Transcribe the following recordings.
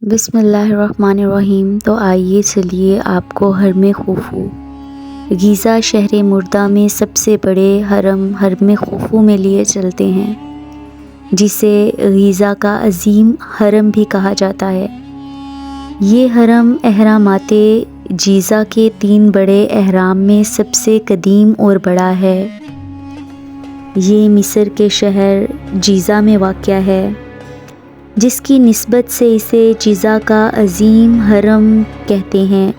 بسم اللہ الرحمن الرحیم۔ تو آئیے چلیے آپ کو حرم خوفو، غیزہ شہر مردہ میں سب سے بڑے حرم خوفو میں لیے چلتے ہیں، جسے غیزہ کا عظیم حرم بھی کہا جاتا ہے۔ یہ حرم اہرامات گیزہ کے 3 بڑے اہرام میں سب سے قدیم اور بڑا ہے۔ یہ مصر کے شہر گیزہ میں واقع ہے، جس کی نسبت سے اسے گیزہ کا عظیم حرم کہتے ہیں۔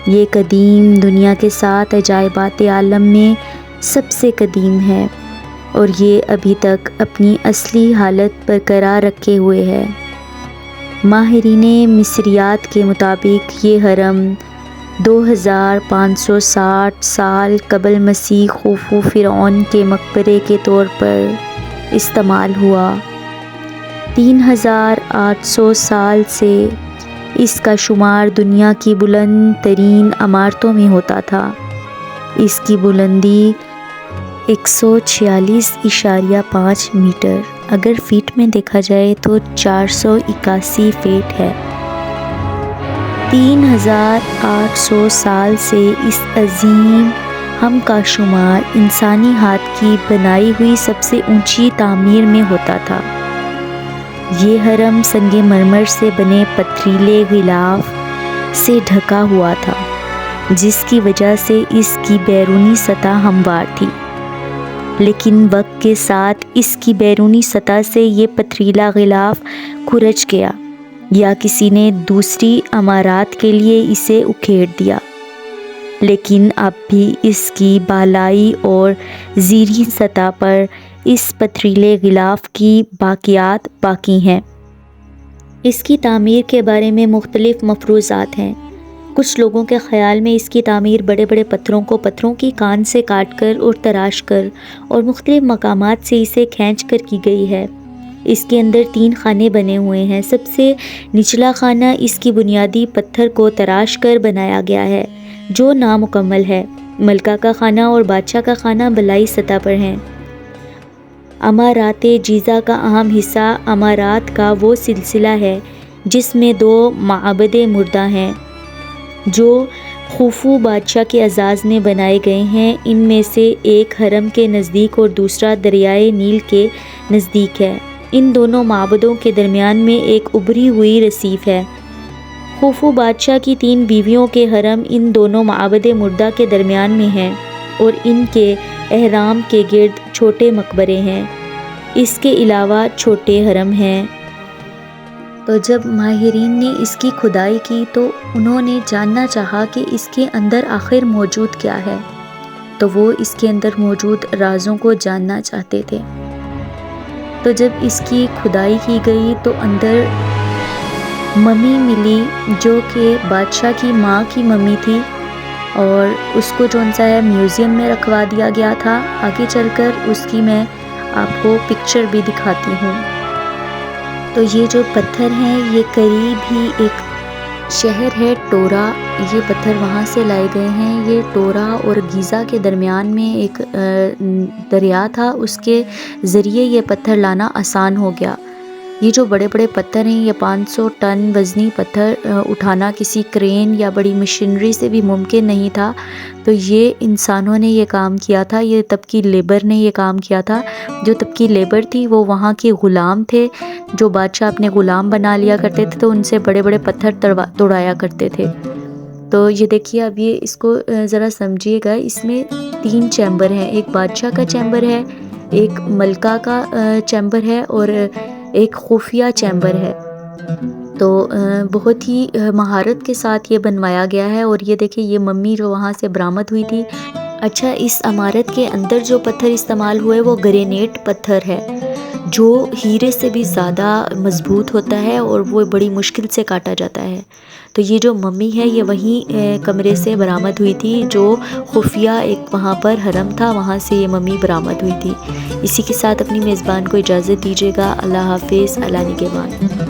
یہ قدیم دنیا کے 7 عجائبات عالم میں سب سے قدیم ہے اور یہ ابھی تک اپنی اصلی حالت برقرار رکھے ہوئے ہے۔ ماہرین مصریات کے مطابق یہ حرم 2560 سال قبل مسیح خوفو فرعون کے مقبرے کے طور پر استعمال ہوا۔ 3800 سال سے اس کا شمار دنیا کی بلند ترین عمارتوں میں ہوتا تھا۔ اس کی بلندی 146.5 میٹر، اگر فیٹ میں دیکھا جائے تو 481 فیٹ ہے۔ 3800 سال سے اس عظیم حرم کا شمار انسانی ہاتھ کی بنائی ہوئی سب سے اونچی تعمیر میں ہوتا تھا۔ یہ حرم سنگ مرمر سے بنے پتھریلے غلاف سے ڈھکا ہوا تھا، جس کی وجہ سے اس کی بیرونی سطح ہموار تھی، لیکن وقت کے ساتھ اس کی بیرونی سطح سے یہ پتھریلا غلاف کھرچ گیا یا کسی نے دوسری عمارات کے لیے اسے اکھیڑ دیا، لیکن اب بھی اس کی بالائی اور زیریں سطح پر اس پتھریلے غلاف کی باقیات باقی ہیں۔ اس کی تعمیر کے بارے میں مختلف مفروضات ہیں۔ کچھ لوگوں کے خیال میں اس کی تعمیر بڑے بڑے پتھروں کو پتھروں کی کان سے کاٹ کر اور تراش کر اور مختلف مقامات سے اسے کھینچ کر کی گئی ہے۔ اس کے اندر 3 خانے بنے ہوئے ہیں۔ سب سے نچلا خانہ اس کی بنیادی پتھر کو تراش کر بنایا گیا ہے، جو نامکمل ہے۔ ملکہ کا خانہ اور بادشاہ کا خانہ بالائی سطح پر ہیں۔ عمارات گیزہ کا اہم حصہ عمارات کا وہ سلسلہ ہے جس میں 2 معابد مردہ ہیں، جو خوفو بادشاہ کے اعزاز میں بنائے گئے ہیں۔ ان میں سے ایک حرم کے نزدیک اور دوسرا دریائے نیل کے نزدیک ہے۔ ان دونوں معبدوں کے درمیان میں ایک ابھری ہوئی رصیف ہے۔ خوفو بادشاہ کی 3 بیویوں کے حرم ان دونوں معابد مردہ کے درمیان میں ہیں اور ان کے اہرام کے گرد چھوٹے مقبرے ہیں۔ اس کے علاوہ چھوٹے حرم ہیں۔ تو جب ماہرین نے اس کی کھدائی کی تو انہوں نے جاننا چاہا کہ اس کے اندر آخر موجود کیا ہے، تو وہ اس کے اندر موجود رازوں کو جاننا چاہتے تھے۔ تو جب اس کی کھدائی کی گئی تو اندر ممی ملی، جو کہ بادشاہ کی ماں کی ممی تھی، اور اس کو جونسا ہے میوزیم میں رکھوا دیا گیا تھا۔ آگے چل کر اس کی میں آپ کو پکچر بھی دکھاتی ہوں۔ تو یہ جو پتھر ہیں، یہ قریب ہی ایک شہر ہے ٹورا، یہ پتھر وہاں سے لائے گئے ہیں۔ یہ ٹورا اور گیزہ کے درمیان میں ایک دریا تھا، اس کے ذریعے یہ پتھر لانا آسان ہو گیا۔ یہ جو بڑے بڑے پتھر ہیں، یہ 500 ٹن وزنی پتھر اٹھانا کسی کرین یا بڑی مشینری سے بھی ممکن نہیں تھا۔ تو یہ انسانوں نے یہ کام کیا تھا، یہ تب کی لیبر نے یہ کام کیا تھا۔ جو تب کی لیبر تھی وہ وہاں کے غلام تھے، جو بادشاہ اپنے غلام بنا لیا کرتے تھے، تو ان سے بڑے بڑے پتھر توڑایا کرتے تھے۔ تو یہ دیکھیے، اب یہ اس کو ذرا سمجھیے گا۔ اس میں 3 چیمبر ہیں، ایک بادشاہ کا چیمبر ہے، ایک ملکہ کا چیمبر ہے اور ایک خفیہ چیمبر ہے۔ تو بہت ہی مہارت کے ساتھ یہ بنوایا گیا ہے۔ اور یہ دیکھیں، یہ ممی جو وہاں سے برآمد ہوئی تھی۔ اچھا، اس عمارت کے اندر جو پتھر استعمال ہوئے وہ گرینیٹ پتھر ہے، جو ہیرے سے بھی زیادہ مضبوط ہوتا ہے اور وہ بڑی مشکل سے کاٹا جاتا ہے۔ تو یہ جو ممی ہے، یہ وہیں کمرے سے برآمد ہوئی تھی، جو خفیہ ایک وہاں پر حرم تھا، وہاں سے یہ ممی برآمد ہوئی تھی۔ اسی کے ساتھ اپنی میزبان کو اجازت دیجیے گا۔ اللہ حافظ، اللہ نگہبان۔